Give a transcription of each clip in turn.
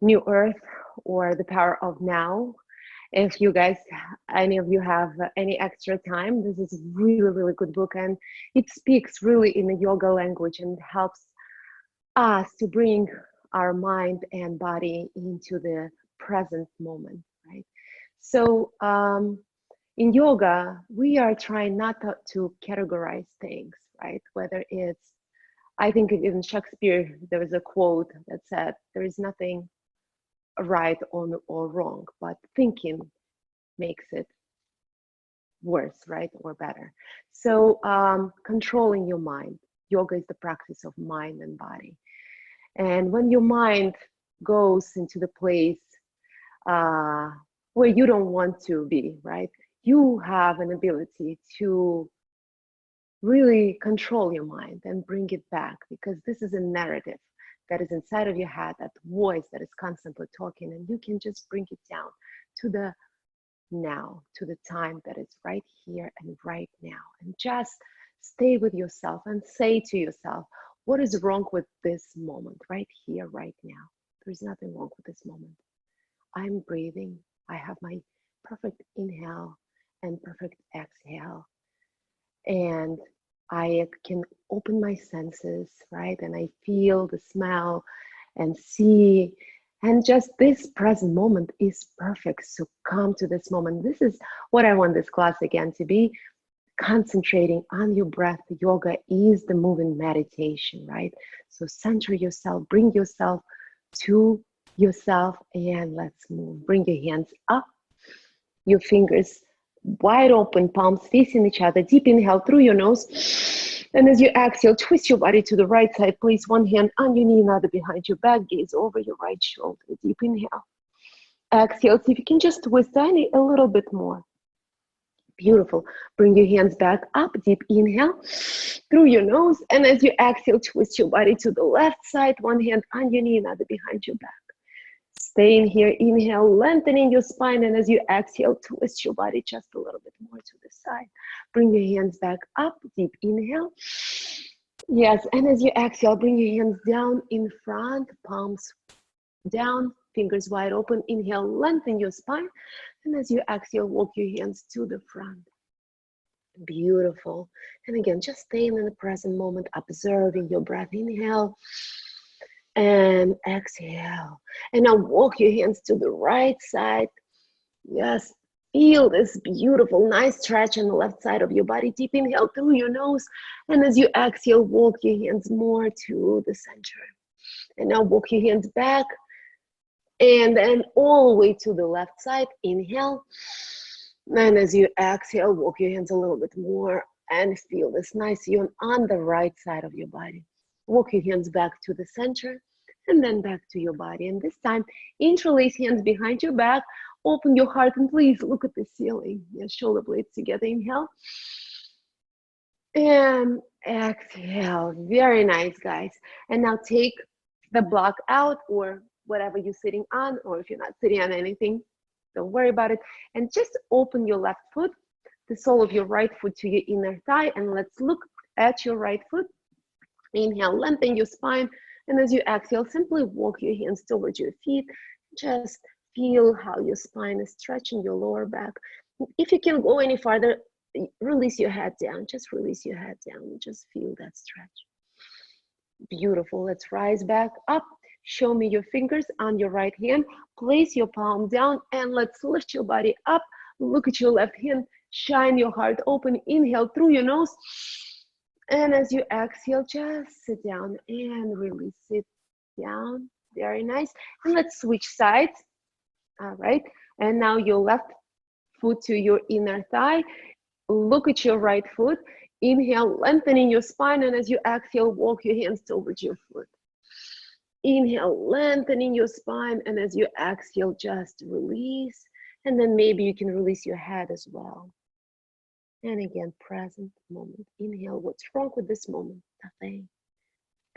New Earth or The Power of Now. If you guys, any of you have any extra time, this is a really, really good book, and it speaks really in the yoga language and helps us to bring our mind and body into the present moment, right? So in yoga, we are trying not to categorize things, right? Whether it's, I think in Shakespeare, there was a quote that said, there is nothing right or wrong, but thinking makes it worse, right? Or better. So controlling your mind. Yoga is the practice of mind and body. And when your mind goes into the place where you don't want to be, right? You have an ability to really control your mind and bring it back, because this is a narrative that is inside of your head, that voice that is constantly talking, and you can just bring it down to the now, to the time that is right here and right now, and just stay with yourself and say to yourself, what is wrong with this moment, right here, right now? There's nothing wrong with this moment. I'm breathing. I have my perfect inhale and perfect exhale. And I can open my senses, right? And I feel the smell and see, and just this present moment is perfect. So come to this moment. This is what I want this class again to be: concentrating on your breath. Yoga is the moving meditation, right? So center yourself, bring yourself to yourself, and let's move. Bring your hands up, your fingers wide open, palms facing each other. Deep inhale through your nose. And as you exhale, twist your body to the right side. Place one hand on your knee, another behind your back. Gaze over your right shoulder. Deep inhale. Exhale. See if you can just twist a little bit more. Beautiful. Bring your hands back up. Deep inhale through your nose. And as you exhale, twist your body to the left side. One hand on your knee, another behind your back. Stay in here. Inhale, lengthening your spine. And as you exhale, twist your body just a little bit more to the side. Bring your hands back up. Deep inhale. Yes. And as you exhale, bring your hands down in front, palms down, fingers wide open. Inhale, lengthen your spine. And as you exhale, walk your hands to the front. Beautiful. And again, just staying in the present moment, observing your breath. Inhale and exhale. And now walk your hands to the right side. Yes, feel this beautiful, nice stretch on the left side of your body. Deep inhale through your nose. And as you exhale, walk your hands more to the center. And now walk your hands back. And then all the way to the left side. Inhale. And as you exhale, walk your hands a little bit more and feel this nice yawn on the right side of your body. Walk your hands back to the center and then back to your body. And this time, interlace hands behind your back. Open your heart and please look at the ceiling. Your shoulder blades together. Inhale. And exhale. Very nice, guys. And now take the block out, or whatever you're sitting on, or if you're not sitting on anything, don't worry about it. And just open your left foot, the sole of your right foot to your inner thigh, and let's look at your right foot. Inhale, lengthen your spine, and as you exhale, simply walk your hands towards your feet. Just feel how your spine is stretching, your lower back. If you can go any farther, release your head down. Just release your head down. Just feel that stretch. Beautiful. Let's rise back up. Show me your fingers on your right hand. Place your palm down and let's lift your body up. Look at your left hand. Shine your heart open. Inhale through your nose. And as you exhale, just sit down and release it down. Very nice. And let's switch sides. All right. And now your left foot to your inner thigh. Look at your right foot. Inhale, lengthening your spine. And as you exhale, walk your hands towards your foot. Inhale, lengthening your spine, and as you exhale, just release. And then maybe you can release your head as well. And again, present moment. Inhale, what's wrong with this moment? Nothing.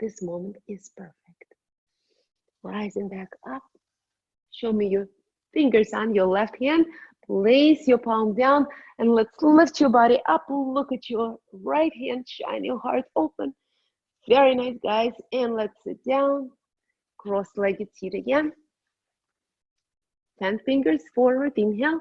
This moment is perfect. Rising back up. Show me your fingers on your left hand. Place your palm down, and let's lift your body up. Look at your right hand. Shine your heart open. Very nice, guys. And let's sit down. cross-legged seat again. 10 fingers forward, inhale.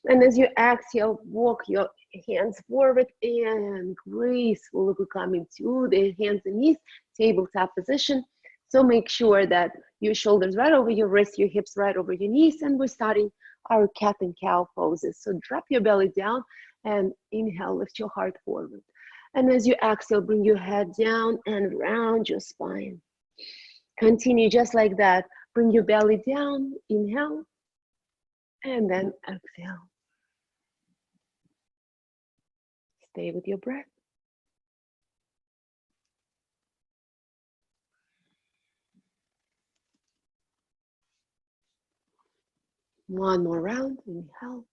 And as you exhale, walk your hands forward and gracefully come into the hands and knees, tabletop position. So make sure that your shoulders right over your wrists, your hips right over your knees, and we're starting our cat and cow poses. So drop your belly down and inhale, lift your heart forward. And as you exhale, bring your head down and round your spine. Continue just like that. Bring your belly down, inhale, and then exhale. Stay with your breath. One more round, inhale.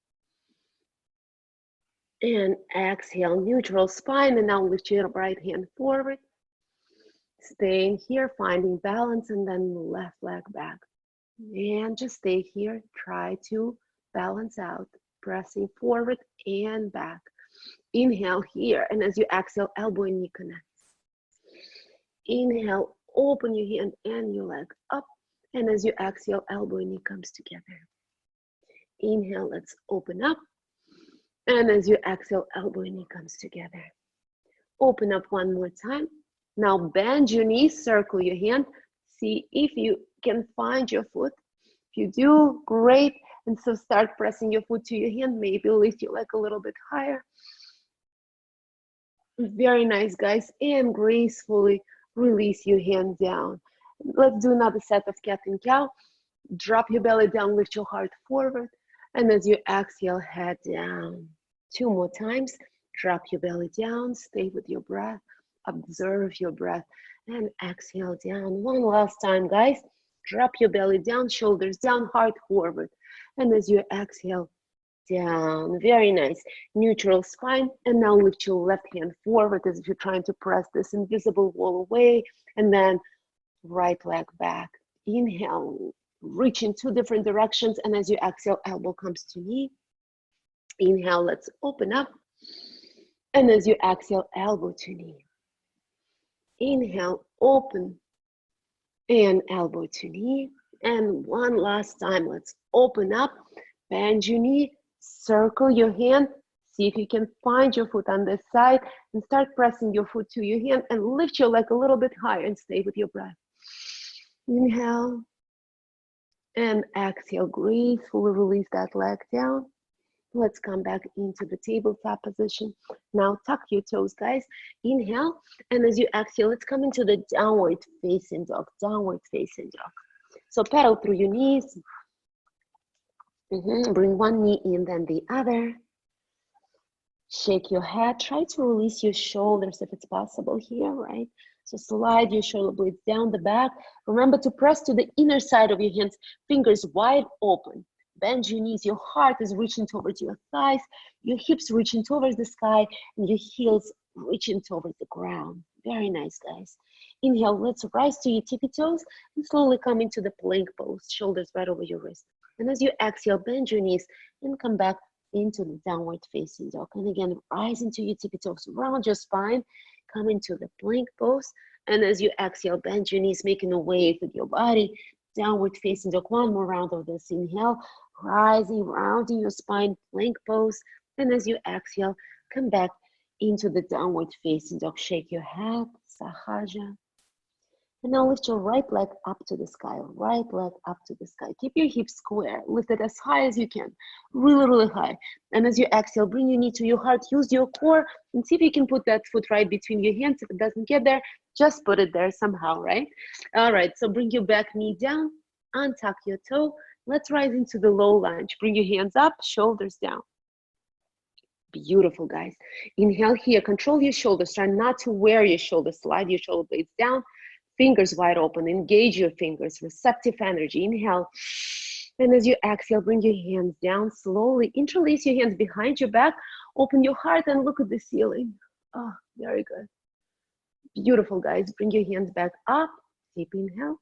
And exhale, neutral spine, and now lift your right hand forward. Staying here, finding balance, and then left leg back. And just stay here, try to balance out, pressing forward and back. Inhale here, and as you exhale, elbow and knee connect. Inhale, open your hand and your leg up, and as you exhale, elbow and knee comes together. Inhale, let's open up, and as you exhale, elbow and knee comes together. Open up one more time. Now bend your knees, circle your hand. See if you can find your foot. If you do, great. And so start pressing your foot to your hand. Maybe lift your leg a little bit higher. Very nice, guys. And gracefully release your hand down. Let's do another set of cat and cow. Drop your belly down, lift your heart forward. And as you exhale, head down. 2 more times. Drop your belly down, stay with your breath, observe your breath, and exhale down. One last time, guys. Drop your belly down, shoulders down, heart forward. And as you exhale, down. Very nice. Neutral spine. And now lift your left hand forward as if you're trying to press this invisible wall away. And then right leg back. Inhale, reach in 2 different directions. And as you exhale, elbow comes to knee. Inhale, let's open up. And as you exhale, elbow to knee. Inhale, open, and elbow to knee. And one last time, let's open up, bend your knee, circle your hand. See if you can find your foot on this side and start pressing your foot to your hand and lift your leg a little bit higher and stay with your breath. Inhale and exhale, gracefully release that leg down. Let's come back into the tabletop position. Now tuck your toes, guys. Inhale, and as you exhale, let's come into the downward facing dog. Downward facing dog. So pedal through your knees. Bring one knee in, then the other. Shake your head. Try to release your shoulders if it's possible here, right? So slide your shoulder blades down the back. Remember to press to the inner side of your hands, fingers wide open. Bend your knees, your heart is reaching towards your thighs, your hips reaching towards the sky, and your heels reaching towards the ground. Very nice, guys. Inhale, let's rise to your tippy toes and slowly come into the plank pose, shoulders right over your wrist. And as you exhale, bend your knees and come back into the downward facing dog. And again, rise into your tippy toes, round your spine, come into the plank pose. And as you exhale, bend your knees, making a wave with your body. Downward facing dog. One more round of this. Inhale, rising, rounding your spine, plank pose. And as you exhale, come back into the downward facing dog. Shake your head, Sahaja. And now lift your right leg up to the sky, right leg up to the sky. Keep your hips square, lift it as high as you can, really, really high. And as you exhale, bring your knee to your heart, use your core, and see if you can put that foot right between your hands. If it doesn't get there, just put it there somehow, right? All right, so bring your back knee down, untuck your toe. Let's rise into the low lunge. Bring your hands up, shoulders down. Beautiful, guys. Inhale here, control your shoulders. Try not to wear your shoulders, slide your shoulder blades down. Fingers wide open, engage your fingers, receptive energy. Inhale. And as you exhale, bring your hands down slowly. Interlace your hands behind your back. Open your heart and look at the ceiling. Oh, very good. Beautiful, guys. Bring your hands back up. Deep inhale.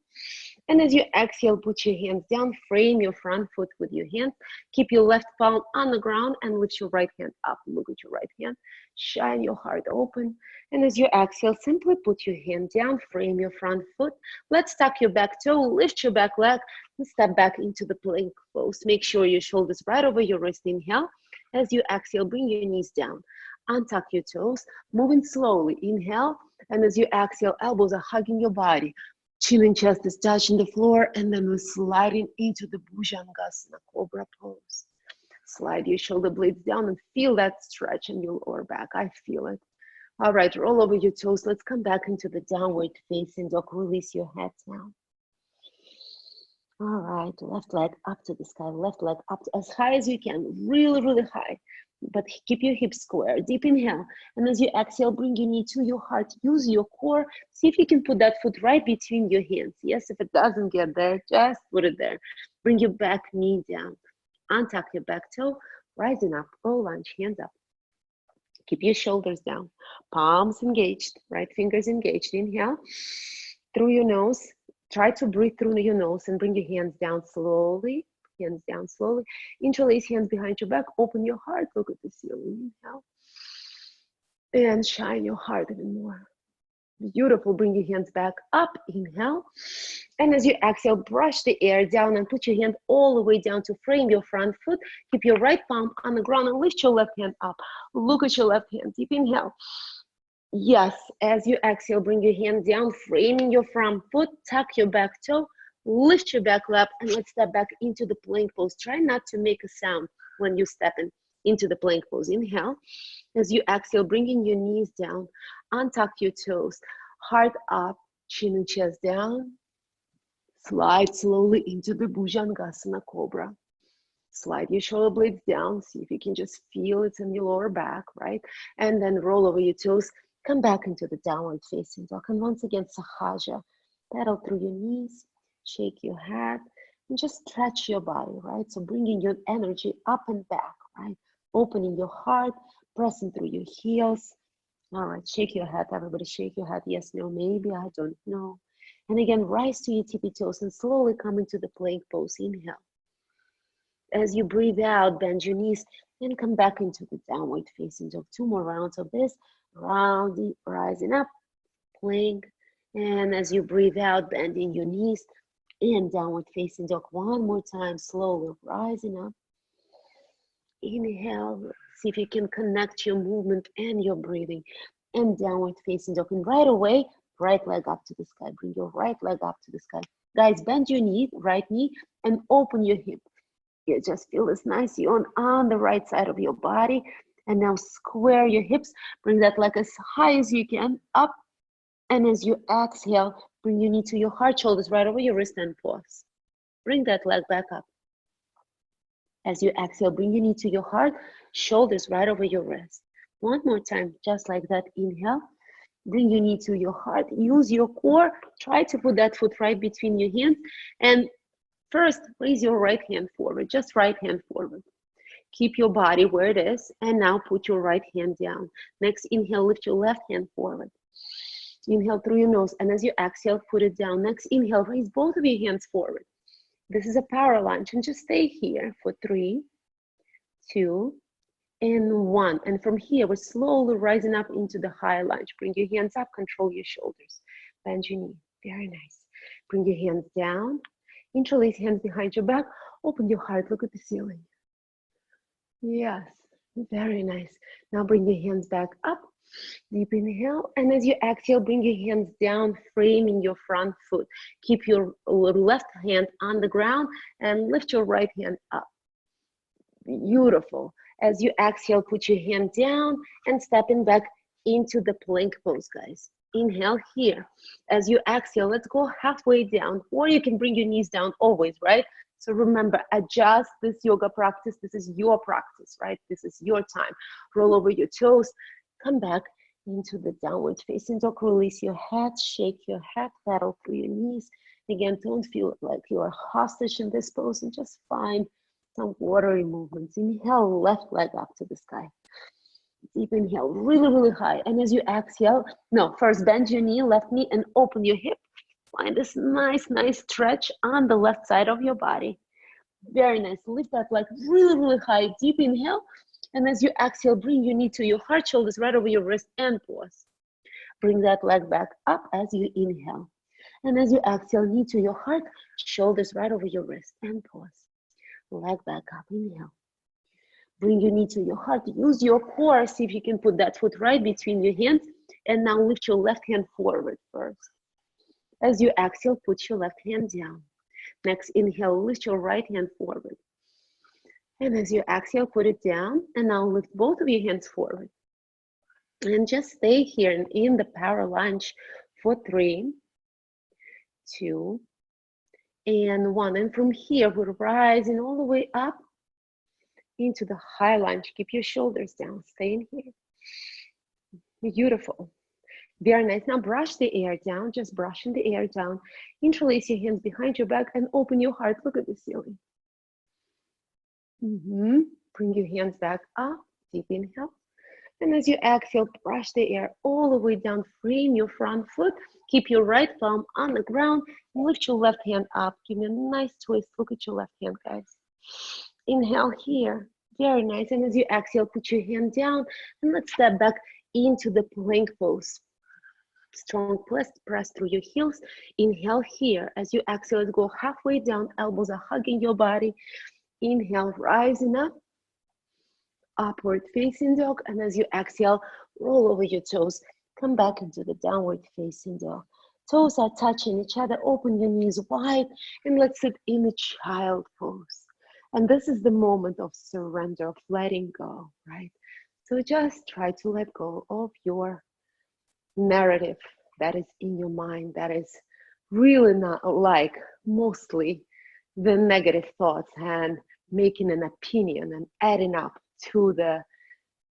And as you exhale, put your hands down, frame your front foot with your hand. Keep your left palm on the ground and lift your right hand up. Look at your right hand. Shine your heart open. And as you exhale, simply put your hand down, frame your front foot. Let's tuck your back toe, lift your back leg, and step back into the plank pose. Make sure your shoulders right over your wrist. Inhale. As you exhale, bring your knees down. Untuck your toes, moving slowly. Inhale. And as you exhale, elbows are hugging your body. Chin and chest is touching the floor, and then we're sliding into the Bhujangasana, Cobra pose. Slide your shoulder blades down and feel that stretch in your lower back. I feel it. All right, roll over your toes. Let's come back into the downward facing dog. Release your head down. All right, left leg up to the sky, left leg up to, as high as you can, really, really high. But keep your hips square. Deep inhale. And as you exhale, bring your knee to your heart. Use your core. See if you can put that foot right between your hands. Yes, if it doesn't get there, just put it there. Bring your back knee down. Untuck your back toe. Rising up. Low lunge. Hands up. Keep your shoulders down. Palms engaged. Right fingers engaged. Inhale. Through your nose. Try to breathe through your nose and bring your hands down slowly. Hands down slowly. Interlace hands behind your back. Open your heart. Look at the ceiling. Inhale. And shine your heart even more. Beautiful. Bring your hands back up. Inhale. And as you exhale, brush the air down and put your hand all the way down to frame your front foot. Keep your right palm on the ground and lift your left hand up. Look at your left hand. Deep inhale. Yes, as you exhale, bring your hand down, framing your front foot, tuck your back toe, lift your back leg, and let's step back into the plank pose. Try not to make a sound when you step into the plank pose. Inhale. As you exhale, bringing your knees down, untuck your toes, heart up, chin and chest down. Slide slowly into the Bhujangasana Cobra. Slide your shoulder blades down. See if you can just feel it in your lower back, right? And then roll over your toes. Come back into the downward facing dog. And once again, Sahaja. Pedal through your knees, shake your head, and just stretch your body, right? So bringing your energy up and back, right? Opening your heart, pressing through your heels. All right, shake your head, everybody, shake your head. Yes, no, maybe, I don't know. And again, rise to your tippy toes and slowly come into the plank pose. Inhale. As you breathe out, bend your knees and come back into the downward facing dog. 2 more rounds of this. Rounding, rising up, plank. And as you breathe out, bending your knees and downward facing dog. 1 more time, slowly rising up. Inhale. See if you can connect your movement and your breathing. And downward facing dog. And right away, right leg up to the sky. Bring your right leg up to the sky. Guys, bend your knee, right knee, and open your hip. You just feel this nice yawn on the right side of your body. And now square your hips. Bring that leg as high as you can, up. And as you exhale, bring your knee to your heart, shoulders right over your wrist, and pause. Bring that leg back up. As you exhale, bring your knee to your heart, shoulders right over your wrist. 1 more time, just like that. Inhale. Bring your knee to your heart. Use your core. Try to put that foot right between your hands. And first, raise your right hand forward, just right hand forward. Keep your body where it is, and now put your right hand down. Next, inhale, lift your left hand forward. Inhale through your nose, and as you exhale, put it down. Next, inhale, raise both of your hands forward. This is a power lunge, and just stay here for 3, 2, and 1. And from here, we're slowly rising up into the high lunge. Bring your hands up, control your shoulders. Bend your knee, very nice. Bring your hands down. Interlace hands behind your back. Open your heart. Look at the ceiling. Yes, very nice. Now bring your hands back up. Deep inhale. And as you exhale, bring your hands down, framing your front foot. Keep your left hand on the ground and lift your right hand up. Beautiful. As you exhale, put your hand down and stepping back into the plank pose, guys. Inhale here. As you exhale, let's go halfway down, or you can bring your knees down always, right? So remember, adjust this yoga practice. This is your practice, right? This is your time. Roll over your toes, come back into the downward facing dog. Release your head, shake your head, pedal through your knees. Again, don't feel like you are hostage in this pose, and just find some watery movements. Inhale, left leg up to the sky. Deep inhale, really, really high. And as you exhale, no, first bend your knee, left knee, and open your hip. Find this nice, nice stretch on the left side of your body. Very nice. Lift that leg really, really high. Deep inhale. And as you exhale, bring your knee to your heart, shoulders right over your wrist, and pause. Bring that leg back up as you inhale. And as you exhale, knee to your heart, shoulders right over your wrist, and pause. Leg back up, inhale. Bring your knee to your heart. Use your core. See if you can put that foot right between your hands. And now lift your left hand forward first. As you exhale, put your left hand down. Next, inhale, lift your right hand forward. And as you exhale, put it down. And now lift both of your hands forward. And just stay here in the power lunge for 3, 2, and 1. And from here, we're rising all the way up into the high lunge. Keep your shoulders down. Stay in here. Beautiful. Very nice. Now brush the air down. Just brushing the air down. Interlace your hands behind your back and open your heart. Look at the ceiling. Bring your hands back up. Deep inhale. And as you exhale, brush the air all the way down. Frame your front foot. Keep your right palm on the ground. Lift your left hand up. Give me a nice twist. Look at your left hand, guys. Inhale here. Very nice. And as you exhale, put your hand down. And let's step back into the plank pose. Strong press through your heels. Inhale here. As you exhale, go halfway down. Elbows are hugging your body. Inhale, rising up. Upward facing dog. And as you exhale, roll over your toes. Come back into the downward facing dog. Toes are touching each other. Open your knees wide. And let's sit in the child pose. And this is the moment of surrender, of letting go, right? So just try to let go of your narrative that is in your mind, that is really not like mostly the negative thoughts, and making an opinion and adding up to the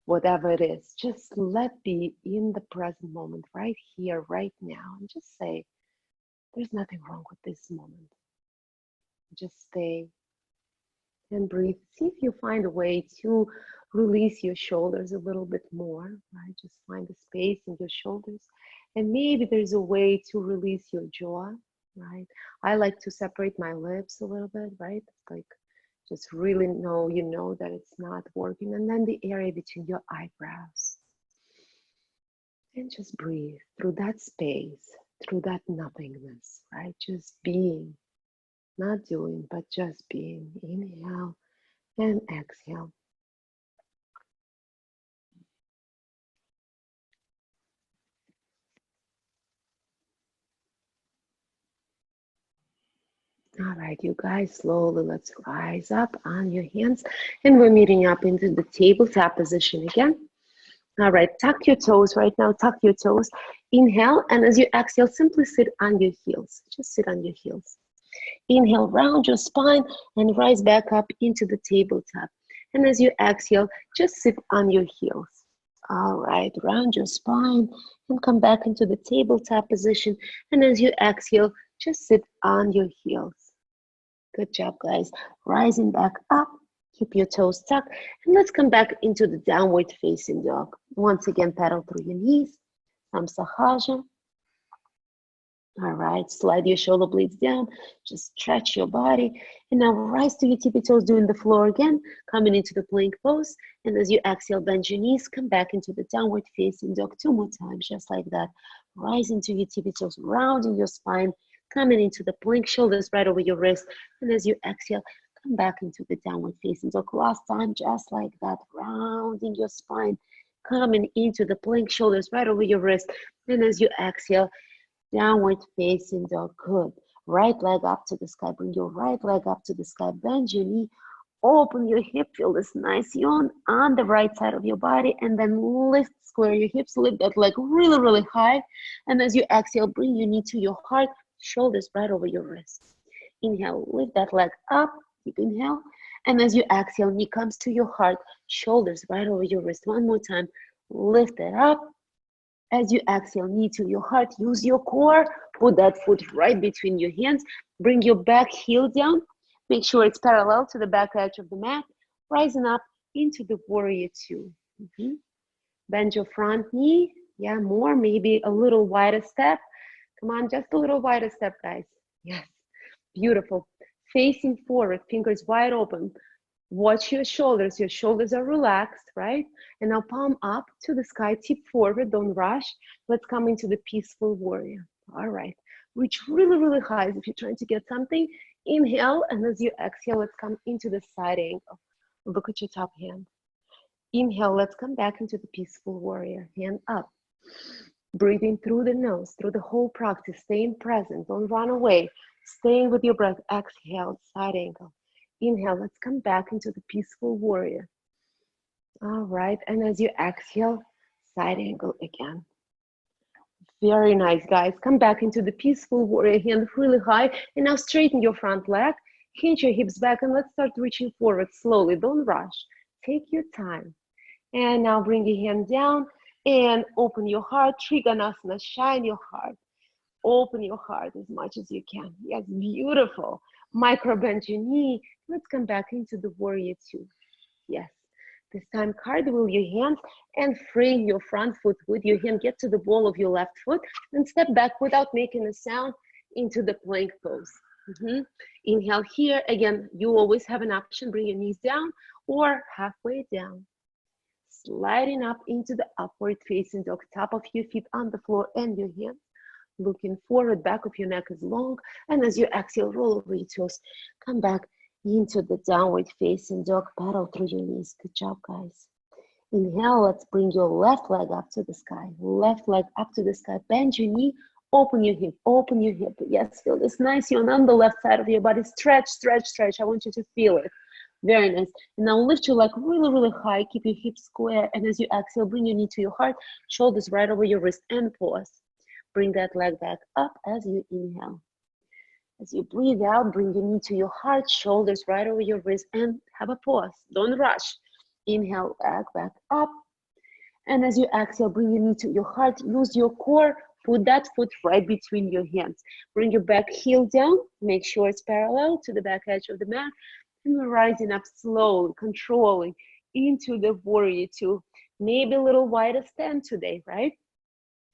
whatever it is. Just let be in the present moment, right here, right now, and just say, there's nothing wrong with this moment. Just stay and breathe. See if you find a way to release your shoulders a little bit more, right? Just find the space in your shoulders. And maybe there's a way to release your jaw, right? I like to separate my lips a little bit, right? Like just really know that it's not working. And then the area between your eyebrows. And just breathe through that space, through that nothingness, right? Just being, not doing, but just being. Inhale and exhale. All right, you guys, slowly let's rise up on your hands, and we're meeting up into the tabletop position again. All right, tuck your toes right now, tuck your toes. Inhale, and as you exhale, simply sit on your heels. Just sit on your heels. Inhale, round your spine and rise back up into the tabletop. And as you exhale, just sit on your heels. All right, round your spine and come back into the tabletop position. And as you exhale, just sit on your heels. Good job, guys. Rising back up, keep your toes tucked, and let's come back into the downward facing dog. Once again, pedal through your knees, Sahaja. All right, slide your shoulder blades down, just stretch your body, and now rise to your tippy toes, doing the floor again, coming into the plank pose, and as you exhale, bend your knees, come back into the downward facing dog 2 more times, just like that. Rise into your tippy toes, rounding your spine, coming into the plank, shoulders right over your wrist, and as you exhale, come back into the downward facing dog. Last time, just like that, rounding your spine, coming into the plank, shoulders right over your wrist, and as you exhale, downward facing dog. Good. Right leg up to the sky. Bring your right leg up to the sky. Bend your knee. Open your hip. Feel this nice yawn on the right side of your body. And then lift, square your hips. Lift that leg really, really high. And as you exhale, bring your knee to your heart. Shoulders right over your wrist. Inhale. Lift that leg up. Deep inhale. And as you exhale, knee comes to your heart. Shoulders right over your wrist. One more time. Lift it up. As you exhale, knee to your heart, use your core, put that foot right between your hands, bring your back heel down, make sure it's parallel to the back edge of the mat, rising up into the warrior 2. Bend your front knee, yeah, more, maybe a little wider step, Come on, just a little wider step, guys. Yes, beautiful. Facing forward, fingers wide open. Watch your shoulders. Your shoulders are relaxed, right? And now palm up to the sky, tip forward, don't rush. Let's come into the peaceful warrior. All right. Reach really, really high as if you're trying to get something. Inhale, and as you exhale, let's come into the side angle. Look at your top hand. Inhale, let's come back into the peaceful warrior. Hand up. Breathing through the nose, through the whole practice, staying present, don't run away. Staying with your breath. Exhale, side angle. Inhale, let's come back into the peaceful warrior. All right, and as you exhale, side angle again. Very nice, guys. Come back into the peaceful warrior, hand really high, and now straighten your front leg, hinge your hips back, and let's start reaching forward slowly. Don't rush. Take your time. And now bring your hand down and open your heart. Trikonasana, shine your heart. Open your heart as much as you can. Yes, beautiful. Micro bend your knee. Let's come back into the warrior two. Yes. This time, cartwheel your hands and frame your front foot with your hand. Get to the ball of your left foot and step back without making a sound into the plank pose. Inhale here. Again, you always have an option. Bring your knees down or halfway down. Sliding up into the upward facing dog. Top of your feet on the floor and your hands. Looking forward, back of your neck is long. And as you exhale, roll over your toes. Come back into the downward facing dog. Pedal through your knees. Good job, guys. Inhale, let's bring your left leg up to the sky. Left leg up to the sky. Bend your knee, open your hip, open your hip. Yes, feel this nice. You're on the left side of your body. Stretch, stretch, stretch. I want you to feel it. Very nice. And now lift your leg really, really high. Keep your hips square. And as you exhale, bring your knee to your heart. Shoulders right over your wrist and pause. Bring that leg back up as you inhale. As you breathe out, bring your knee to your heart, shoulders right over your wrist, and have a pause. Don't rush. Inhale, back up. And as you exhale, bring your knee to your heart. Use your core. Put that foot right between your hands. Bring your back heel down. Make sure it's parallel to the back edge of the mat. And we're rising up slowly, controlling into the warrior two. Maybe a little wider stand today, right?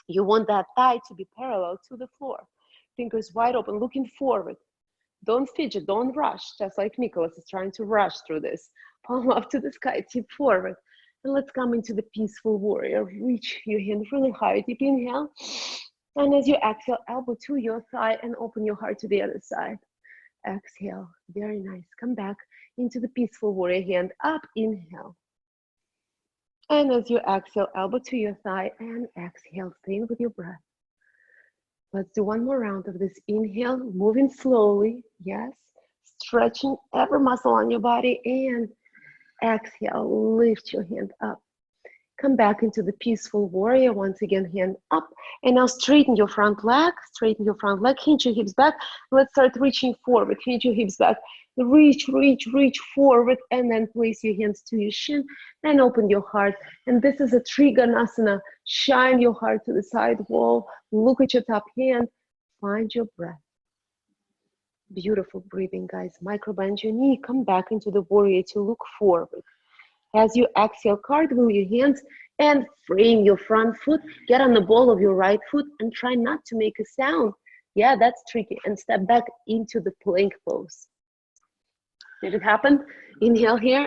You want that thigh to be parallel to the floor. Fingers wide open, looking forward. Don't fidget, don't rush, just like Nicholas is trying to rush through this. Palm up to the sky, tip forward. And let's come into the peaceful warrior. Reach your hand really high, deep inhale. And as you exhale, elbow to your thigh and open your heart to the other side. Exhale, very nice. Come back into the peaceful warrior, hand up, inhale. And as you exhale, elbow to your thigh and exhale, staying with your breath. Let's do one more round of this. Inhale, moving slowly, yes. Stretching every muscle on your body and exhale, lift your hand up. Come back into the peaceful warrior. Once again, hand up. And now straighten your front leg, hinge your hips back. Let's start reaching forward, hinge your hips back. Reach, reach, reach forward, and then place your hands to your shin and open your heart. And this is a Trikonasana. Shine your heart to the side wall. Look at your top hand. Find your breath. Beautiful breathing, guys. Micro bend your knee. Come back into the warrior to look forward. As you exhale, cartwheel your hands and frame your front foot. Get on the ball of your right foot and try not to make a sound. Yeah, that's tricky. And step back into the plank pose. Did it happen? Inhale here.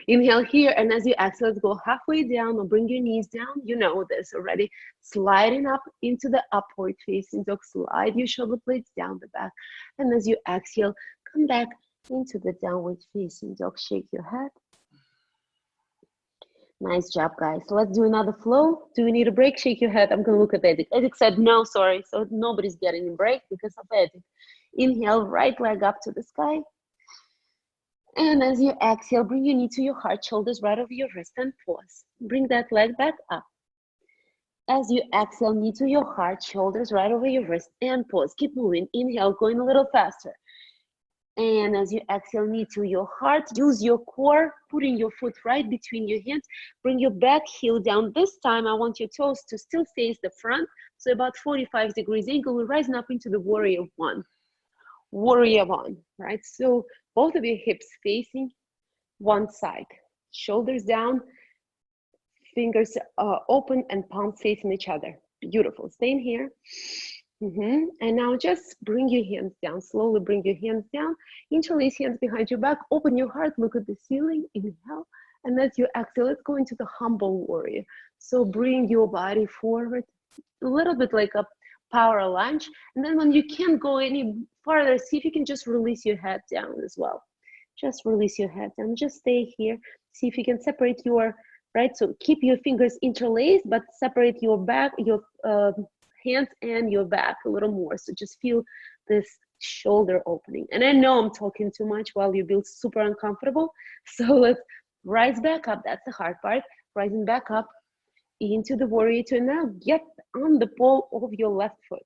Inhale here. And as you exhale, let's go halfway down or bring your knees down. You know this already. Sliding up into the upward facing dog. Slide your shoulder blades down the back. And as you exhale, come back into the downward facing dog. Shake your head. Nice job, guys. So let's do another flow. Do you need a break? Shake your head. I'm going to look at Edith. Edith said no, sorry. So nobody's getting a break because of Edith. Inhale, right leg up to the sky. And as you exhale, bring your knee to your heart, shoulders right over your wrist, and pause. Bring that leg back up. As you exhale, knee to your heart, shoulders right over your wrist, and pause. Keep moving. Inhale, going a little faster. And as you exhale, knee to your heart, use your core, putting your foot right between your hands. Bring your back heel down. This time, I want your toes to still face the front. So about 45 degrees angle. We're rising up into the warrior one. Warrior one, right? So both of your hips facing one side. Shoulders down, fingers open, and palms facing each other. Beautiful. Stay in here. And now just bring your hands down. Slowly bring your hands down. Interlace hands behind your back. Open your heart. Look at the ceiling. Inhale. And as you exhale, let's go into the humble warrior. So bring your body forward, a little bit like a power lunge. And then when you can't go any farther, see if you can just release your head down as well. Just release your head down. Just stay here. See if you can separate your, right? So keep your fingers interlaced, but separate your back, your hands and your back a little more. So just feel this shoulder opening. And I know I'm talking too much while you feel super uncomfortable. So let's rise back up. That's the hard part. Rising back up into the warrior two. Now get on the ball of your left foot,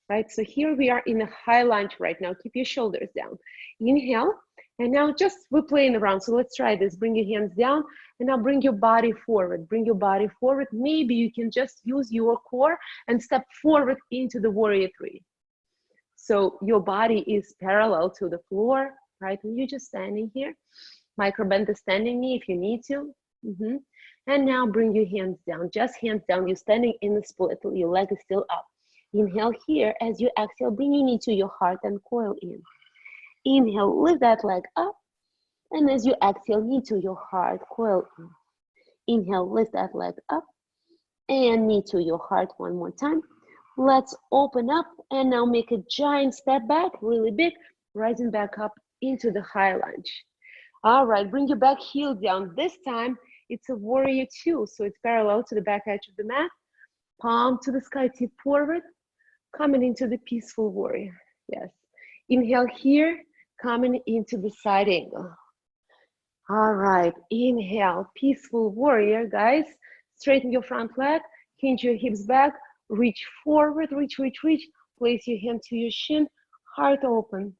right? So here we are in a high lunge right now. Keep your shoulders down. Inhale. And now just we're playing around. So let's try this. Bring your hands down and now bring your body forward. Bring your body forward. Maybe you can just use your core and step forward into the warrior three. So your body is parallel to the floor, right? And you're just standing here. Micro bend the standing knee if you need to. And now bring your hands down, just hands down. You're standing in the split, your leg is still up. Inhale here. As you exhale, bring your knee to your heart and coil in. Inhale, lift that leg up. And as you exhale, knee to your heart, coil in. Inhale, lift that leg up. And knee to your heart one more time. Let's open up and now make a giant step back, really big, rising back up into the high lunge. All right, bring your back heel down. This time, it's a warrior two, so it's parallel to the back edge of the mat. Palm to the sky, tip forward, coming into the peaceful warrior. Yes. Inhale here, coming into the side angle. All right, inhale, peaceful warrior, guys. Straighten your front leg, hinge your hips back, reach forward, reach. Place your hand to your shin, heart open.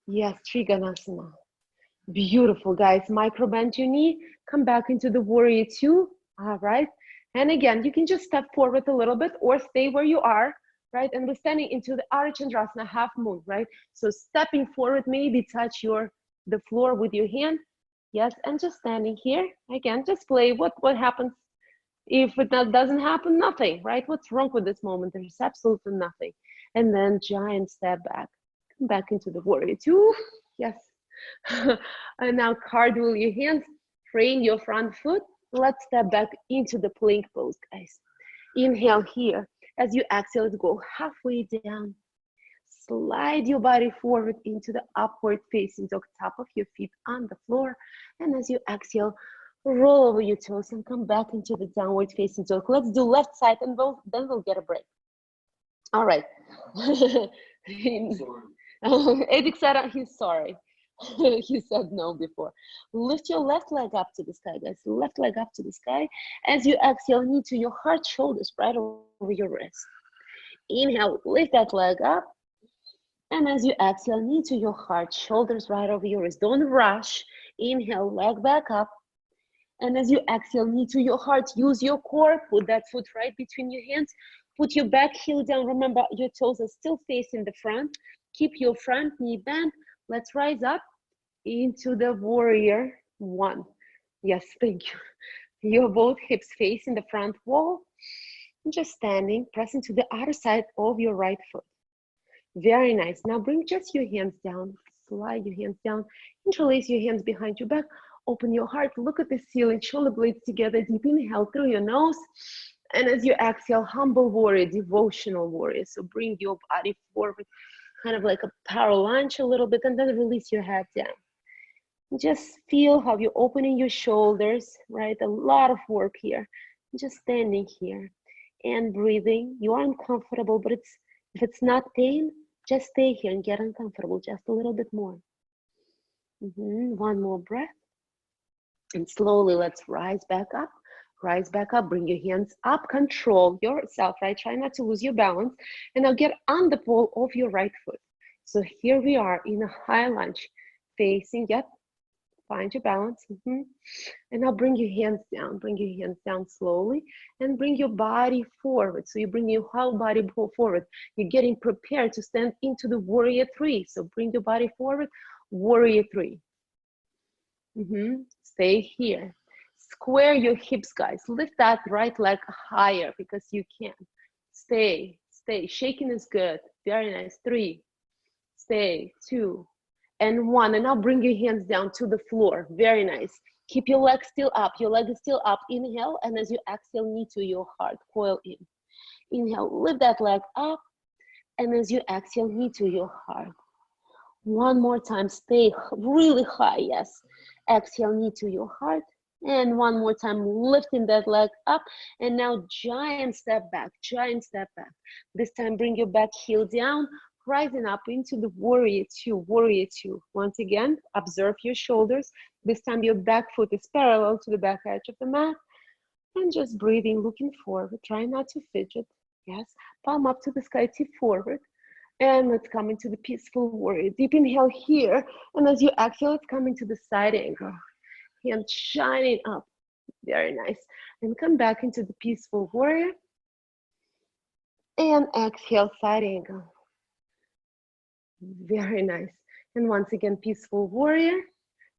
Yes, Trikonasana. Beautiful, guys. Micro bend your knee, come back into the warrior two. All right. And again, you can just step forward a little bit or stay where you are, right? And we're standing into the Ardha Chandrasana, half moon, right? So stepping forward, maybe touch the floor with your hand. Yes, and just standing here. Again, just play what happens. If it doesn't happen, nothing, right? What's wrong with this moment? There's absolutely nothing. And then giant step back. Come back into the warrior two. Yes. And now cartwheel your hands, frame your front foot. Let's step back into the plank pose, guys. Inhale here. As you exhale, let's go halfway down. Slide your body forward into the upward facing dog, top of your feet on the floor. And as you exhale, roll over your toes and come back into the downward facing dog. Let's do left side and then we'll get a break. All right. Edik said he's sorry. He said no before. Lift your left leg up to the sky, guys. Left leg up to the sky. As you exhale, knee to your heart, shoulders right over your wrist. Inhale, lift that leg up. And as you exhale, knee to your heart, shoulders right over your wrist. Don't rush. Inhale, leg back up. And as you exhale, knee to your heart, use your core. Put that foot right between your hands. Put your back heel down. Remember, your toes are still facing the front. Keep your front knee bent. Let's rise up into the warrior one. Yes, thank you. You're both hips facing the front wall. Just standing, pressing to the other side of your right foot. Very nice. Now bring just your hands down. Slide your hands down. Interlace your hands behind your back. Open your heart. Look at the ceiling. Shoulder blades together. Deep inhale through your nose. And as you exhale, humble warrior, devotional warrior. So bring your body forward, kind of like a power lunge a little bit, and then release your head down. Just feel how you're opening your shoulders, right? A lot of work here. Just standing here and breathing. You are uncomfortable, but if it's not pain, just stay here and get uncomfortable just a little bit more. One more breath. And slowly let's rise back up. Rise back up, bring your hands up, control yourself, right? Try not to lose your balance. And now get on the ball of your right foot. So here we are in a high lunge, facing, find your balance. And now bring your hands down slowly and bring your body forward. So you bring your whole body forward. You're getting prepared to stand into the warrior three. So bring your body forward, warrior three. Stay here. Square your hips, guys. Lift that right leg higher because you can. Stay, stay. Shaking is good. Very nice. 3, stay. 2, and 1. And now bring your hands down to the floor. Very nice. Keep your leg still up. Your leg is still up. Inhale, and as you exhale, knee to your heart. Coil in. Inhale, lift that leg up, and as you exhale, knee to your heart. One more time, stay really high, yes. Exhale, knee to your heart. And one more time, lifting that leg up. And now giant step back, giant step back. This time, bring your back heel down, rising up into the warrior two, warrior two. Once again, observe your shoulders. This time, your back foot is parallel to the back edge of the mat. And just breathing, looking forward. Try not to fidget. Yes, palm up to the sky, tip forward. And let's come into the peaceful warrior. Deep inhale here. And as you exhale, let's come into the side angle. Hand shining up. Very nice. And come back into the peaceful warrior. And exhale, side angle. Very nice. And once again, peaceful warrior.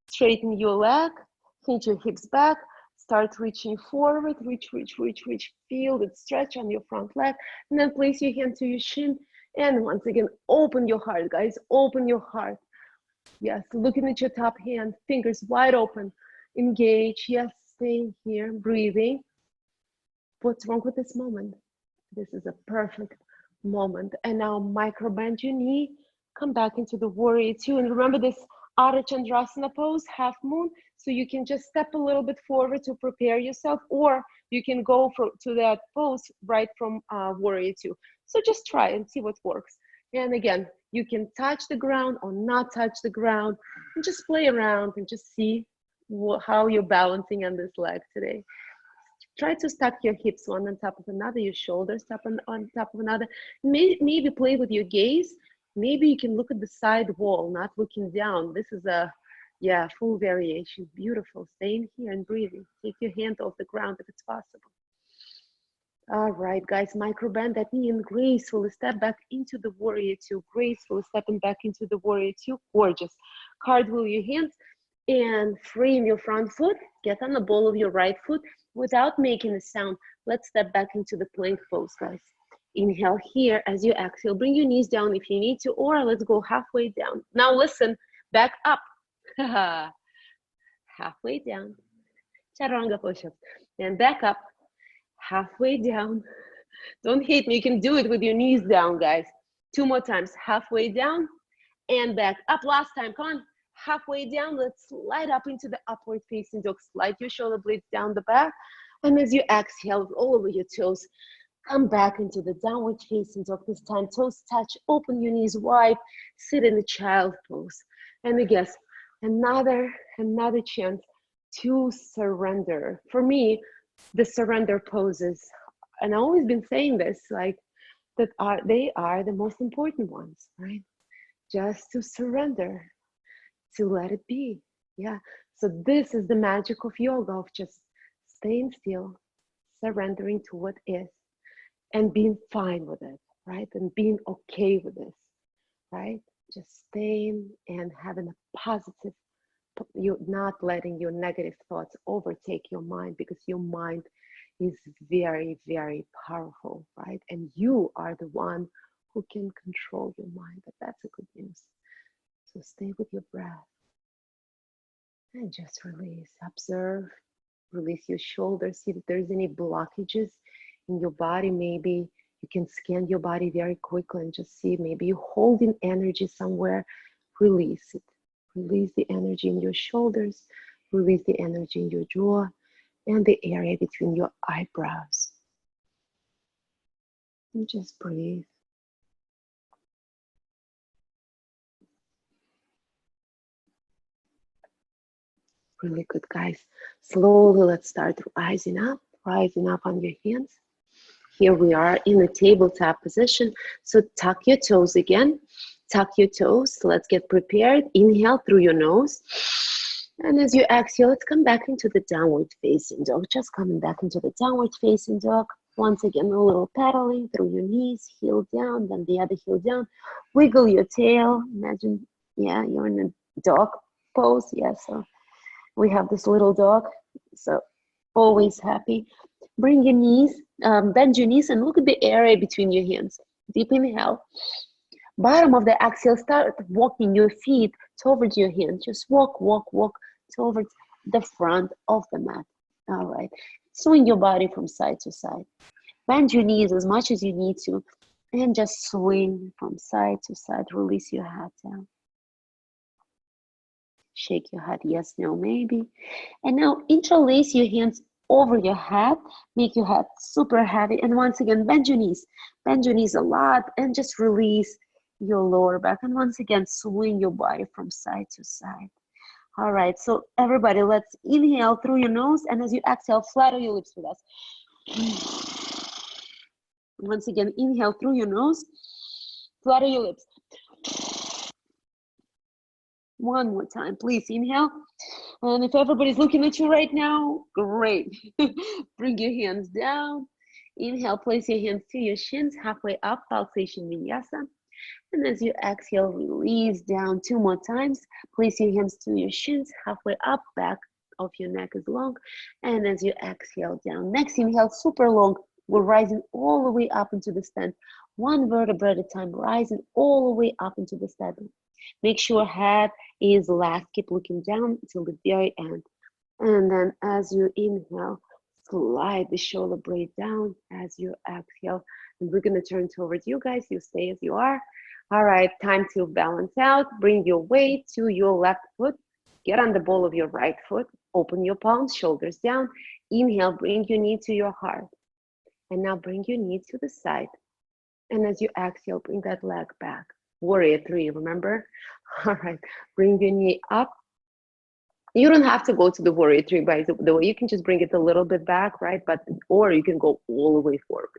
Straighten your leg. Hinge your hips back. Start reaching forward. Reach, reach, reach, reach. Feel the stretch on your front leg. And then place your hand to your shin. And once again, open your heart, guys. Open your heart. Yes, looking at your top hand, fingers wide open. Engage. Yes, staying here, breathing. What's wrong with this moment? This is a perfect moment. And now micro bend your knee. Come back into the warrior two. And remember this Ardha Chandrasana pose, half moon. So you can just step a little bit forward to prepare yourself, or you can go to that pose right from warrior two. So just try and see what works. And again, you can touch the ground or not touch the ground, and just play around and just see how you're balancing on this leg today. Try to stack your hips one on top of another, your shoulders on top of another. Maybe play with your gaze. Maybe you can look at the side wall, not looking down. This is a, yeah, full variation. Beautiful. Staying here and breathing. Take your hand off the ground if it's possible. All right, guys, micro bend that knee and gracefully step back into the warrior two. Gracefully stepping back into the warrior two. Gorgeous. Cartwheel your hands and frame your front foot. Get on the ball of your right foot without making a sound. Let's step back into the plank pose, guys. Inhale here. As you exhale, bring your knees down if you need to, or let's go halfway down. Now listen, back up. Halfway down. Chaturanga push-ups. And back up. Halfway down. Don't hate me. You can do it with your knees down, guys. 2 more times. Halfway down and back up. Last time. Come on. Halfway down. Let's slide up into the upward facing dog. Slide your shoulder blades down the back. And as you exhale all over your toes, come back into the downward facing dog. This time, toes touch. Open your knees wide. Sit in the child pose. And again, another chance to surrender. For me, the surrender poses, and I've always been saying this, like they are the most important ones, right? Just to surrender, to let it be. Yeah. So this is the magic of yoga, of just staying still, surrendering to what is, and being fine with it, right? And being okay with this, right? Just staying and having a positive, you're not letting your negative thoughts overtake your mind, because your mind is very, very powerful, right? And you are the one who can control your mind. But that's a good news. So stay with your breath and just release. Observe, release your shoulders. See if there's any blockages in your body. Maybe you can scan your body very quickly and just see, maybe you're holding energy somewhere. Release it. Release the energy in your shoulders, release the energy in your jaw and the area between your eyebrows. And just breathe. Really good, guys. Slowly, let's start rising up on your hands. Here we are in the tabletop position. So tuck your toes again. Tuck your toes. Let's get prepared. Inhale through your nose. And as you exhale, let's come back into the downward facing dog. Just coming back into the downward facing dog. Once again, a little paddling through your knees, heel down, then the other heel down. Wiggle your tail. Imagine, yeah, you're in a dog pose. Yeah, so we have this little dog. So always happy. Bring your knees, bend your knees and look at the area between your hands. Deep inhale. Bottom of the exhale, start walking your feet towards your hands. Just walk, walk, walk towards the front of the mat. All right. Swing your body from side to side. Bend your knees as much as you need to. And just swing from side to side. Release your head down. Shake your head, yes, no, maybe. And now interlace your hands over your head. Make your head super heavy. And once again, bend your knees. Bend your knees a lot and just release your lower back. And once again, swing your body from side to side. All right, so everybody, let's inhale through your nose. And as you exhale, flatter your lips with us. Once again, inhale through your nose. Flatter your lips. One more time, please inhale. And if everybody's looking at you right now, great. Bring your hands down. Inhale, place your hands to your shins, halfway up, pulsation vinyasa. And as you exhale, release down 2 more times. Place your hands to your shins, halfway up, back of your neck is long. And as you exhale down, next inhale, super long. We're rising all the way up into the stand. 1 vertebra at a time, rising all the way up into the stand. Make sure head is last. Keep looking down until the very end. And then as you inhale, slide the shoulder blade down as you exhale. And we're going to turn towards you guys. You stay as you are. All right, time to balance out. Bring your weight to your left foot. Get on the ball of your right foot. Open your palms, shoulders down. Inhale, bring your knee to your heart. And now bring your knee to the side. And as you exhale, bring that leg back. Warrior 3, remember? All right, bring your knee up. You don't have to go to the warrior 3, by the way. You can just bring it a little bit back, right? Or you can go all the way forward.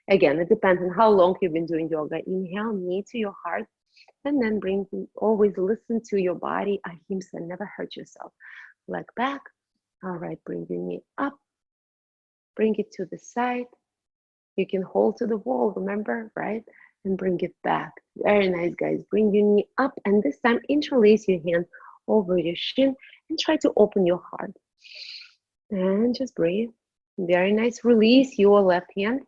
Again, it depends on how long you've been doing yoga. Inhale, knee to your heart, and then always listen to your body. Ahimsa, never hurt yourself. Leg back. All right, bring your knee up. Bring it to the side. You can hold to the wall, remember, right? And bring it back. Very nice, guys. Bring your knee up, and this time interlace your hand over your shin and try to open your heart. And just breathe. Very nice. Release your left hand.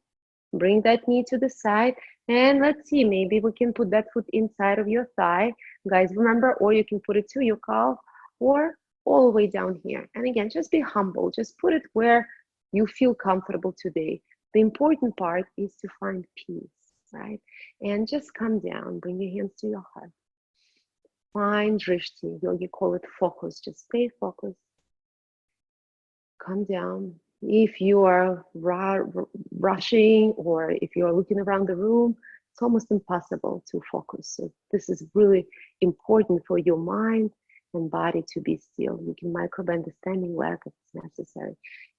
Bring that knee to the side. And let's see, maybe we can put that foot inside of your thigh. Guys, remember, or you can put it to your calf or all the way down here. And again, just be humble. Just put it where you feel comfortable today. The important part is to find peace, right? And just come down. Bring your hands to your heart. Find drishti. You call it focus. Just stay focused. Come down. If you are rushing or if you are looking around the room, it's almost impossible to focus. So this is really important for your mind and body to be still. You can microbend the standing leg if it's necessary.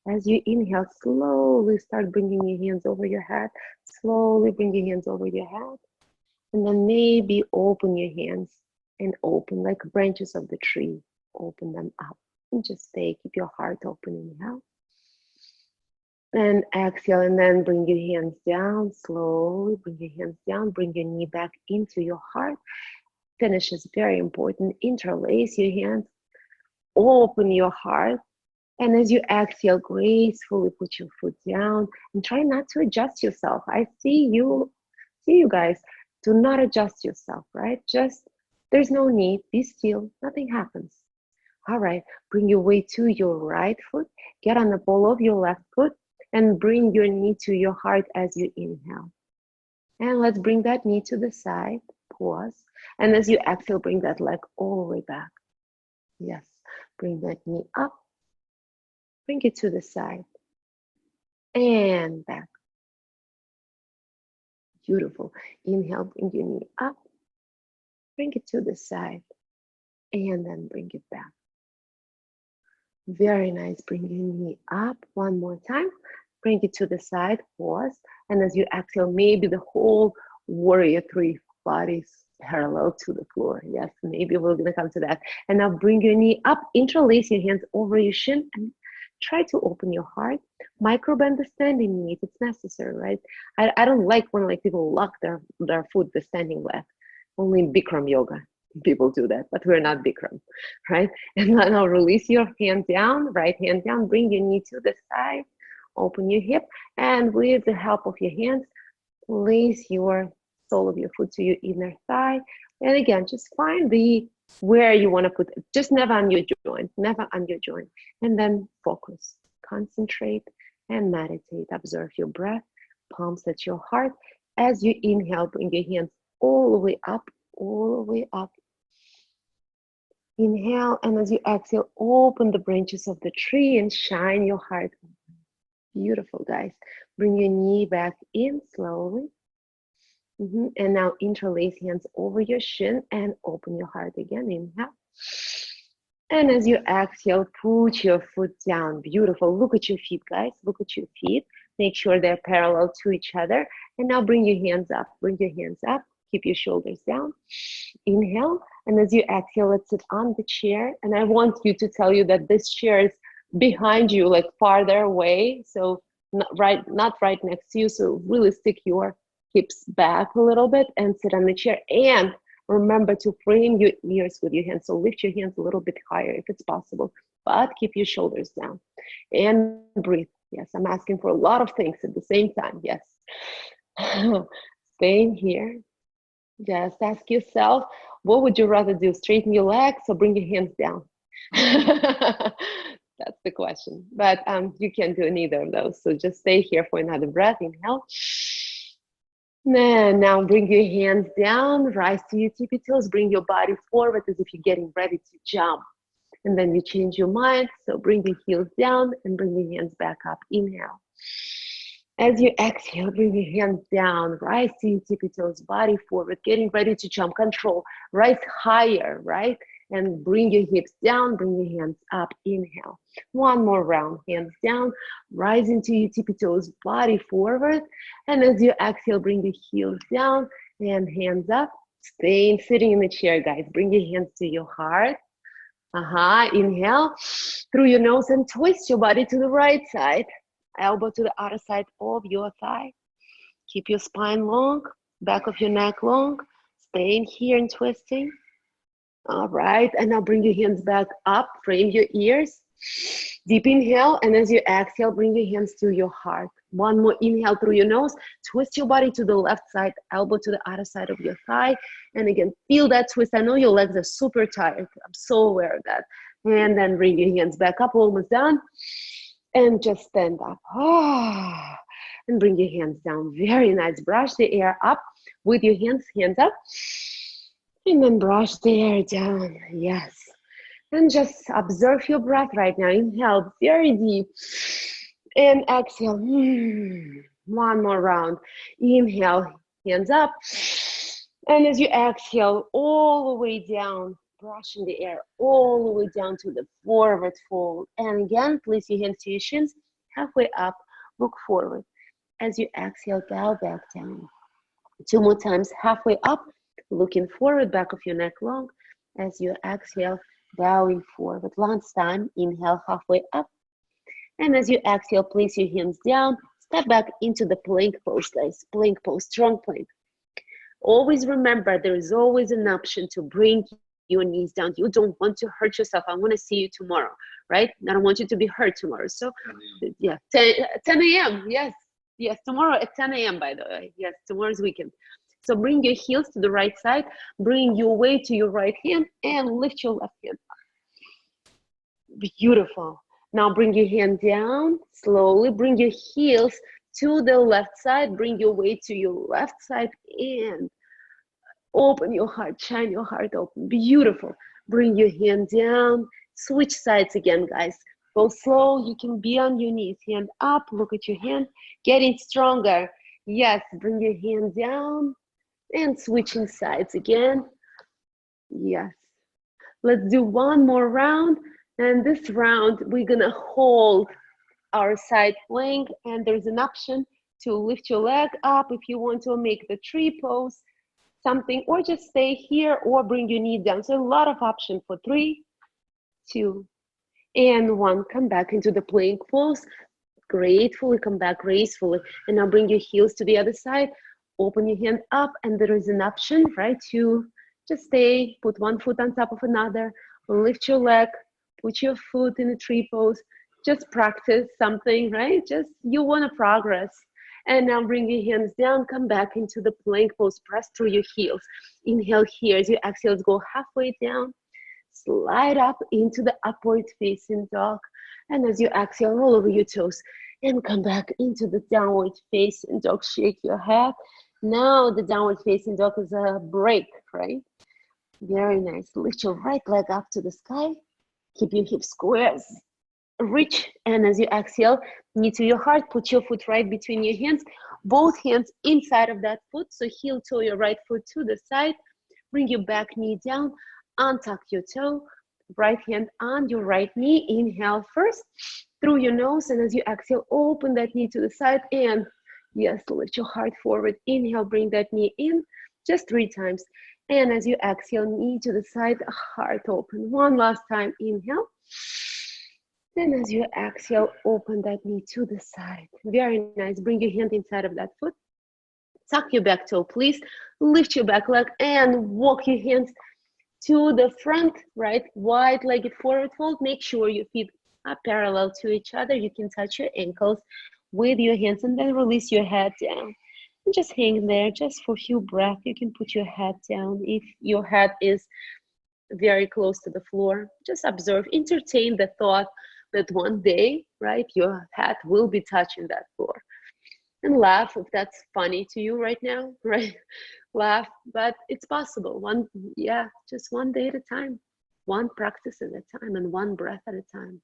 As you inhale, slowly start bringing your hands over your head. Slowly bring your hands over your head. And then maybe open your hands and open like branches of the tree. Open them up and just stay. Keep your heart open. Inhale. And exhale, and then bring your hands down. Slowly bring your hands down. Bring your knee back into your heart. Finish is very important. Interlace your hands. Open your heart. And as you exhale, gracefully put your foot down and try not to adjust yourself. I see you guys. Do not adjust yourself, right? Just, there's no need. Be still. Nothing happens. All right. Bring your weight to your right foot. Get on the ball of your left foot and bring your knee to your heart as you inhale. And let's bring that knee to the side. Pause. And as you exhale, bring that leg all the way back. Yes. Bring that knee up. Bring it to the side and back. Beautiful. Inhale, bring your knee up. Bring it to the side and then bring it back. Very nice. Bring your knee up one more time. Bring it to the side. Pause. And as you exhale, maybe the whole warrior 3 bodies parallel to the floor. Yes, maybe we're going to come to that. And now bring your knee up. Interlace your hands over your shin and try to open your heart. Microbend the standing knee if it's necessary, right? I don't like when people lock their foot, the standing leg. Only Bikram yoga people do that, but we're not Bikram, right? And now release your hand down, right hand down, bring your knee to the side, Open your hip, and with the help of your hands, place your sole of your foot to your inner thigh. And again, just find the where you want to put it. Just never on your joint, never on your joint. And then focus, concentrate, and meditate. Observe your breath, palms at your heart. As you inhale, bring your hands all the way up, all the way up. Inhale, and as you exhale, open the branches of the tree and shine your heart. Beautiful, guys. Bring your knee back in slowly. And now interlace hands over your shin and open your heart again. Inhale. And as you exhale, put your foot down. Beautiful. Look at your feet, guys. Look at your feet. Make sure they're parallel to each other. And now bring your hands up. Bring your hands up. Keep your shoulders down. Inhale. And as you exhale, let's sit on the chair. And I want you to tell you that this chair is behind you, like farther away. So not right next to you. So really stick your hips back a little bit and sit on the chair. And remember to frame your ears with your hands. So lift your hands a little bit higher if it's possible, but keep your shoulders down and breathe. Yes, I'm asking for a lot of things at the same time. Yes. Staying here. Just ask yourself, what would you rather do? Straighten your legs or bring your hands down? That's the question. But you can't do neither of those. So just stay here for another breath. Inhale. And now bring your hands down, rise to your tippy toes, bring your body forward as if you're getting ready to jump. And then you change your mind. So bring your heels down and bring your hands back up. Inhale. As you exhale, bring your hands down, rise to your tippy toes, body forward, getting ready to jump. Control, rise higher, right? And bring your hips down, bring your hands up. Inhale. One more round, hands down, rise into your tippy toes, body forward. And as you exhale, bring your heels down and hands up. Staying sitting in the chair, guys. Bring your hands to your heart. Inhale through your nose and twist your body to the right side. Elbow to the other side of your thigh. Keep your spine long, back of your neck long. Staying here and twisting. All right, and now bring your hands back up, frame your ears. Deep inhale, and as you exhale, bring your hands to your heart. One more inhale through your nose, twist your body to the left side, elbow to the other side of your thigh. And again, feel that twist. I know your legs are super tired. I'm so aware of that. And then bring your hands back up, almost done. And just stand up. And bring your hands down. Very nice. Brush the air up with your hands up. And then brush the air down. Yes. And just observe your breath right now. Inhale very deep. And exhale. One more round. Inhale, hands up. And as you exhale, all the way down, brushing the air all the way down to the forward fold. And again, place your hands to your shins, halfway up, look forward. As you exhale, bow back down. Two more times, halfway up, looking forward, back of your neck long. As you exhale, bowing forward. Last time, inhale, halfway up. And as you exhale, place your hands down, step back into the plank pose, guys. Plank pose, strong plank. Always remember, there is always an option to bring your knees down. You don't want to hurt yourself. I want to see you tomorrow, right? I don't want you to be hurt tomorrow. So, yeah, 10 a.m. Yes, tomorrow at 10 a.m., by the way. Yes, tomorrow's weekend. So bring your heels to the right side, bring your weight to your right hand, and lift your left hand up. Beautiful. Now bring your hand down, slowly bring your heels to the left side, bring your weight to your left side, and open your heart, shine your heart open. Beautiful. Bring your hand down, switch sides again, guys. Go slow, you can be on your knees, hand up, look at your hand, getting stronger. Yes, bring your hand down and switching sides again. Yes. Let's do one more round. And this round, we're gonna hold our side plank, and there's an option to lift your leg up if you want to make the tree pose, something, or just stay here or bring your knee down. So a lot of options for 3, 2, and 1. Come back into the plank pose. Gratefully come back gracefully. And now bring your heels to the other side. Open your hand up, and there is an option, right, to just stay, put one foot on top of another, lift your leg, put your foot in a tree pose, Just practice something, right? Just you want to progress. And now bring your hands down, come back into the plank pose, press through your heels. Inhale here as you exhale, go halfway down, slide up into the upward facing dog. And as you exhale, roll over your toes and come back into the downward facing dog. Shake your head. Now the downward facing dog is a break, right? Very nice. Lift your right leg up to the sky. Keep your hips squares. Reach, and as you exhale, knee to your heart, put your foot right between your hands, both hands inside of that foot. So heel toe your right foot to the side. Bring your back knee down, untuck your toe, right hand on your right knee. Inhale first through your nose, and as you exhale, open that knee to the side, and yes, lift your heart forward. Inhale, bring that knee in, just 3 times. And as you exhale, knee to the side, heart open. One last time, inhale. Then as you exhale, open that knee to the side. Very nice. Bring your hand inside of that foot. Tuck your back toe, please. Lift your back leg and walk your hands to the front, right? Wide-legged forward fold. Make sure your feet are parallel to each other. You can touch your ankles with your hands and then release your head down. And just hang there just for a few breaths. You can put your head down if your head is very close to the floor. Just observe, entertain the thought that one day, right, your head will be touching that floor. And laugh if that's funny to you right now, right? Laugh, but it's possible. Just one day at a time, one practice at a time, and one breath at a time.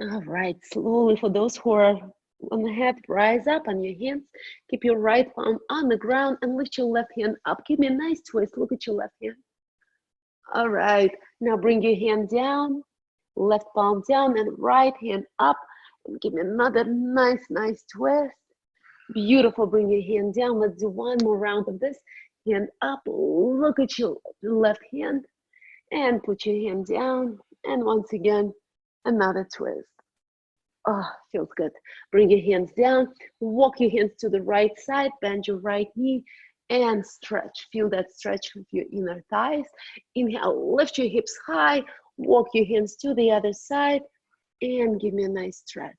All right, slowly for those who are on the head, rise up on your hands. Keep your right palm on the ground and lift your left hand up. Give me a nice twist. Look at your left hand. All right, now bring your hand down, left palm down and right hand up. And give me another nice twist. Beautiful, bring your hand down. Let's do one more round of this. Hand up, look at your left hand and put your hand down. And once again, another twist. Oh, feels good. Bring your hands down, walk your hands to the right side, bend your right knee and stretch. Feel that stretch with your inner thighs. Inhale, lift your hips high, walk your hands to the other side and give me a nice stretch.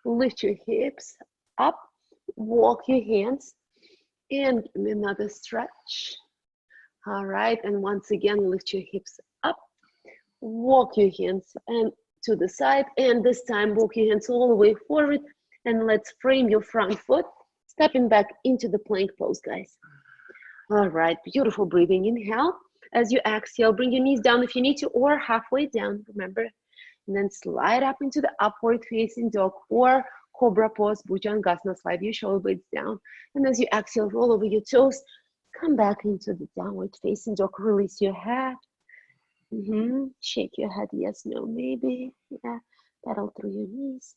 Lift your hips up, walk your hands and give me another stretch. All right, and once again, lift your hips up, walk your hands and to the side, and this time walk your hands all the way forward, and let's frame your front foot, stepping back into the plank pose, guys. All right, beautiful breathing. Inhale. As you exhale, bring your knees down if you need to, or halfway down, remember. And then slide up into the upward facing dog or cobra pose, Bhujangasana. Slide your shoulder blades down. And as you exhale, roll over your toes. Come back into the downward facing dog. Release your head. Shake your head, yes, no, maybe. Yeah, pedal through your knees.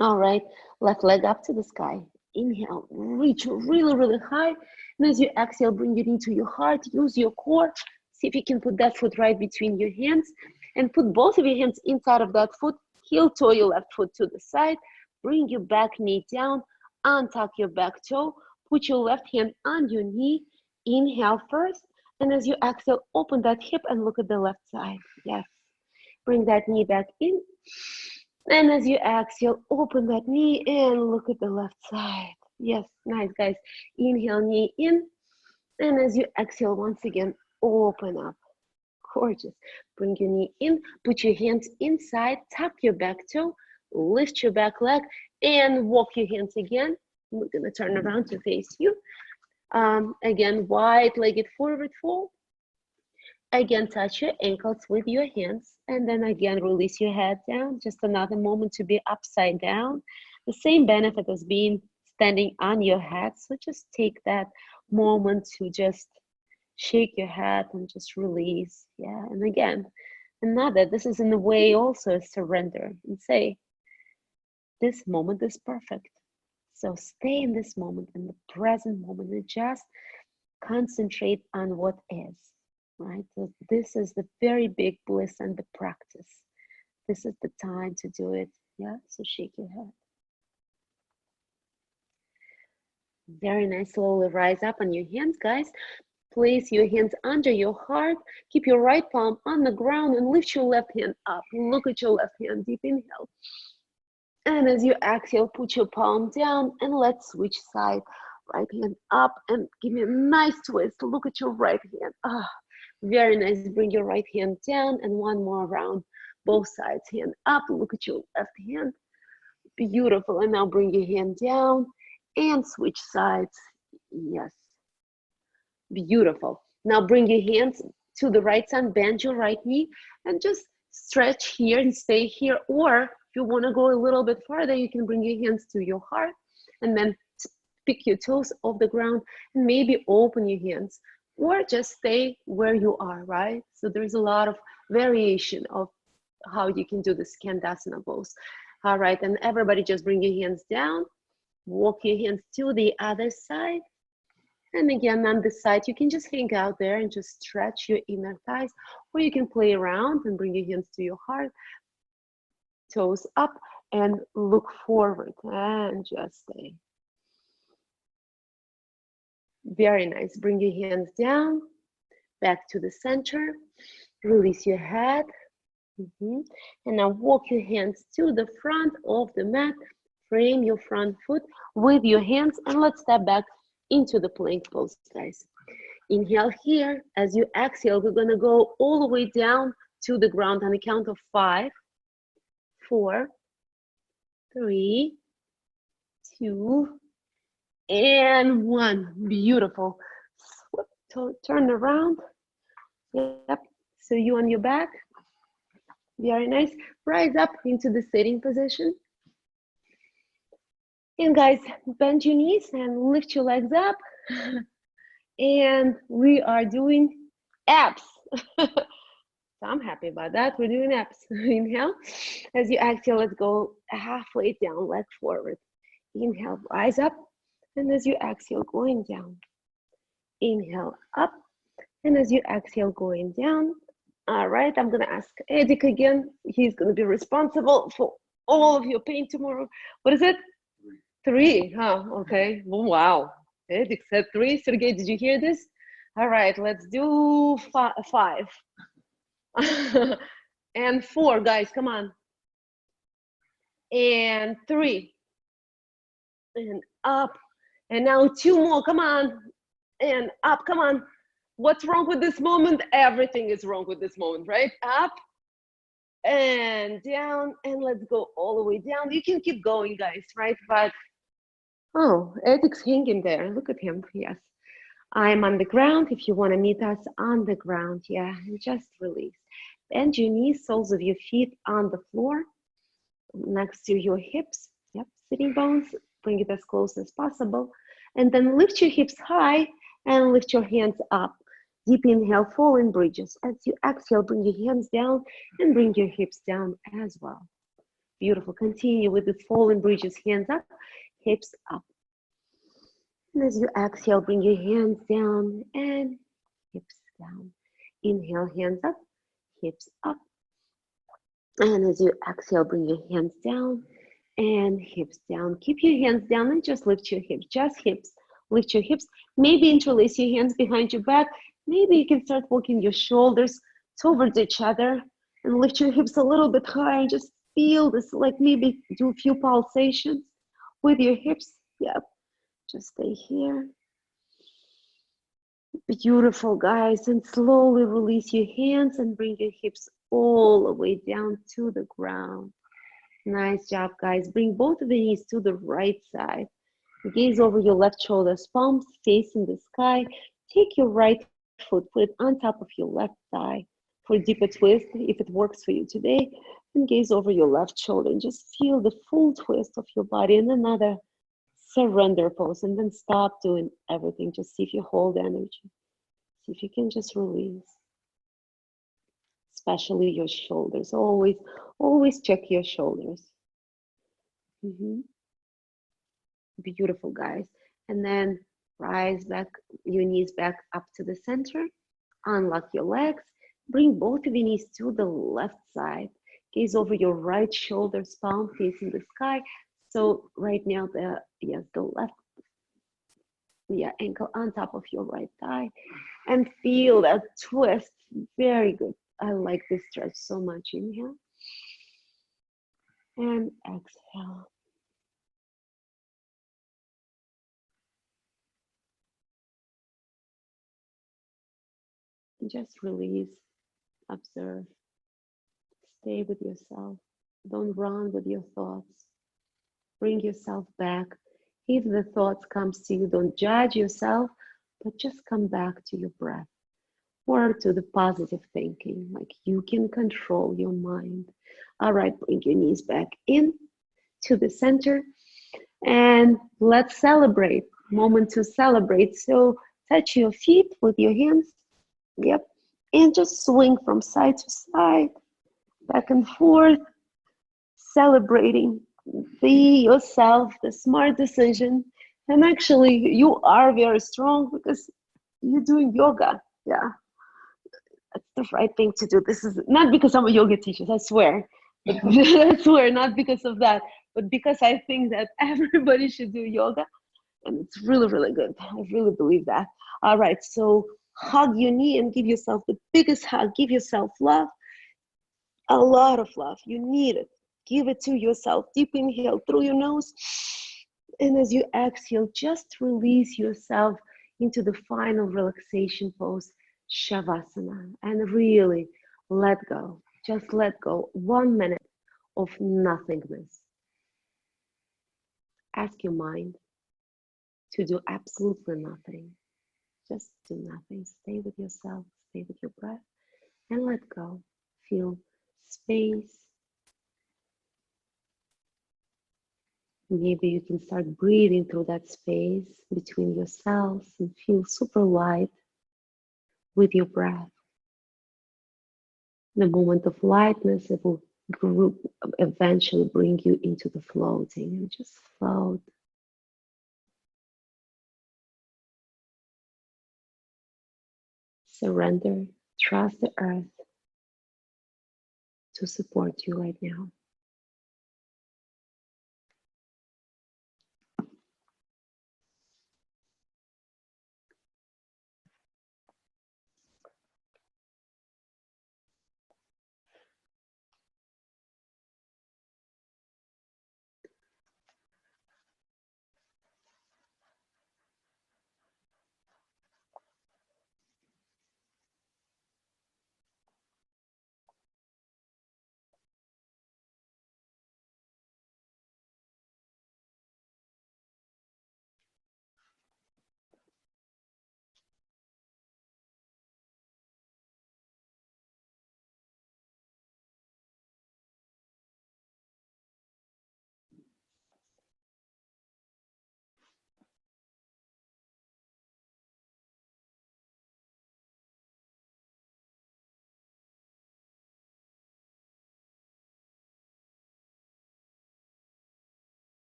All right, left leg up to the sky. Inhale, reach really high. And as you exhale, bring your knee to your heart. Use your core. See if you can put that foot right between your hands. And put both of your hands inside of that foot. Heel toe your left foot to the side. Bring your back knee down. Untuck your back toe. Put your left hand on your knee. Inhale first. And as you exhale, open that hip and look at the left side. Yes. Bring that knee back in. And as you exhale, open that knee and look at the left side. Yes, nice, guys. Inhale, knee in. And as you exhale, once again, open up. Gorgeous. Bring your knee in. Put your hands inside. Tap your back toe. Lift your back leg. And walk your hands again. We're going to turn around to face you. Again, wide-legged forward fold. Again, touch your ankles with your hands. And then again, release your head down. Just another moment to be upside down. The same benefit as being standing on your head. So just take that moment to just shake your head and just release. Yeah, and again, this is in a way also a surrender and say, this moment is perfect. So stay in this moment, in the present moment, and just concentrate on what is, right? So this is the very big bliss and the practice. This is the time to do it. Yeah, so shake your head. Very nice. Slowly rise up on your hands, guys. Place your hands under your heart. Keep your right palm on the ground and lift your left hand up. Look at your left hand. Deep inhale. And as you exhale, put your palm down and let's switch side. Right hand up and give me a nice twist. Look at your right hand. Ah, very nice. Bring your right hand down and one more round. Both sides, hand up. Look at your left hand. Beautiful. And now bring your hand down and switch sides. Yes. Beautiful. Now bring your hands to the right side, bend your right knee, and just stretch here and stay here. Or if you want to go a little bit farther, you can bring your hands to your heart and then pick your toes off the ground and maybe open your hands or just stay where you are, right? So there's a lot of variation of how you can do the Skandasana pose. All right, and everybody just bring your hands down, walk your hands to the other side. And again, on this side, you can just hang out there and just stretch your inner thighs, or you can play around and bring your hands to your heart, toes up, and look forward and just stay. Very nice. Bring your hands down, back to the center, release your head. And now walk your hands to the front of the mat, frame your front foot with your hands, and let's step back into the plank pose, guys. Inhale here. As you exhale, we're gonna go all the way down to the ground on the count of 5, 4, 3, 2, and 1. Beautiful. Turn around. Yep. So you on your back. Very nice. Rise up into the sitting position. And guys, bend your knees and lift your legs up. And we are doing abs. So I'm happy about that. We're doing abs. Inhale. As you exhale, let's go halfway down, leg forward. Inhale, rise up. And as you exhale, going down. Inhale, up. And as you exhale, going down. All right, I'm gonna ask Edik again. He's gonna be responsible for all of your pain tomorrow. What is it? 3, huh? Okay. Wow. Edik said 3. Sergey, did you hear this? All right, let's do 5. And 4, guys, come on. And 3. And up. And now 2 more, come on. And up, come on. What's wrong with this moment? Everything is wrong with this moment, right? Up and down, and let's go all the way down. You can keep going, guys, right? But, oh, Edik's hanging there. Look at him, yes. I'm on the ground. If you want to meet us on the ground, yeah, and just release. Bend your knees, soles of your feet on the floor, next to your hips. Yep, sitting bones, bring it as close as possible. And then lift your hips high and lift your hands up. Deep inhale, falling bridges. As you exhale, bring your hands down and bring your hips down as well. Beautiful. Continue with the falling bridges, hands up, hips up. And as you exhale, bring your hands down and hips down. Inhale, hands up, hips up. And as you exhale, bring your hands down and hips down. Keep your hands down and just lift your hips, just hips. Lift your hips. Maybe interlace your hands behind your back. Maybe you can start walking your shoulders towards each other and lift your hips a little bit higher. Just feel this, like maybe do a few pulsations with your hips. Yep, just stay here. Beautiful, guys. And slowly release your hands and bring your hips all the way down to the ground. Nice job, guys. Bring both of the knees to the right side. Gaze over your left shoulder, palms facing the sky. Take your right foot, put it on top of your left thigh for a deeper twist, if it works for you today. And gaze over your left shoulder and just feel the full twist of your body in another surrender pose. And then stop doing everything. Just see if you hold energy. See if you can just release. Especially your shoulders. Always check your shoulders. Beautiful, guys. And then rise back, your knees back up to the center. Unlock your legs. Bring both of your knees to the left side. Gaze over your right shoulder, palm facing the sky. So right now, the left ankle on top of your right thigh. And feel that twist. Very good. I like this stretch so much. Inhale and exhale. And just release, observe, stay with yourself. Don't run with your thoughts. Bring yourself back. If the thoughts comes to you, don't judge yourself, but just come back to your breath or to the positive thinking, like you can control your mind. All right, bring your knees back in to the center and let's celebrate. Moment to celebrate. So touch your feet with your hands. Yep. And just swing from side to side, back and forth, celebrating. Be yourself, the smart decision. And actually, you are very strong because you're doing yoga. Yeah, that's the right thing to do. This is not because I'm a yoga teacher, I swear. But I swear, not because of that, but because I think that everybody should do yoga. And it's really, really good. I really believe that. All right, so hug your knee and give yourself the biggest hug. Give yourself love, a lot of love. You need it. Give it to yourself. Deep inhale through your nose. And as you exhale, just release yourself into the final relaxation pose, Shavasana, and really let go. Just let go. 1 minute of nothingness. Ask your mind to do absolutely nothing. Just do nothing. Stay with yourself, stay with your breath, and let go. Feel space. Maybe you can start breathing through that space between your cells and feel super light with your breath. The moment of lightness, it will eventually bring you into the floating and just float. Surrender, trust the earth to support you right now.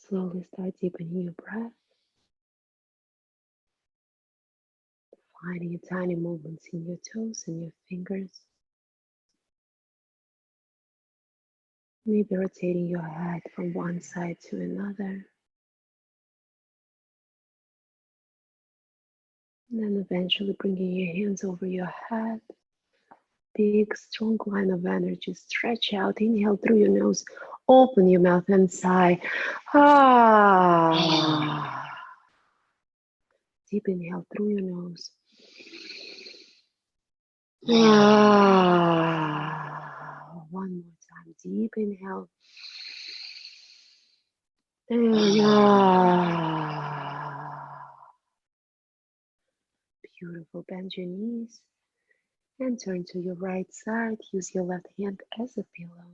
Slowly start deepening your breath, finding tiny movements in your toes and your fingers. Maybe rotating your head from one side to another. And then eventually bringing your hands over your head. Big, strong line of energy. Stretch out. Inhale through your nose. Open your mouth and sigh. Ah. Deep inhale through your nose. Ah. One more time. Deep inhale. And ah. Beautiful. Bend your knees And turn to your right side. Use your left hand as a pillow.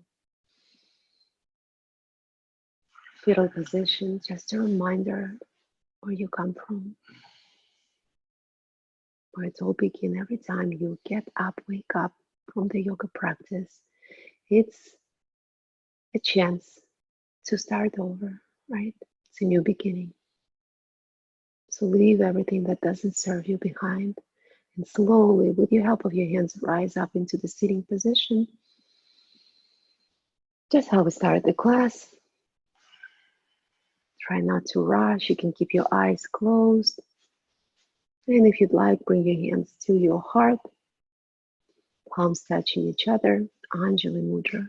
Fetal position, just a reminder where you come from. Where it's all begin every time you get up, wake up from the yoga practice. It's a chance to start over, right? It's a new beginning. So leave everything that doesn't serve you behind and slowly, with the help of your hands, rise up into the sitting position. Just how we started the class. Try not to rush. You can keep your eyes closed. And if you'd like, bring your hands to your heart, palms touching each other, Anjali Mudra.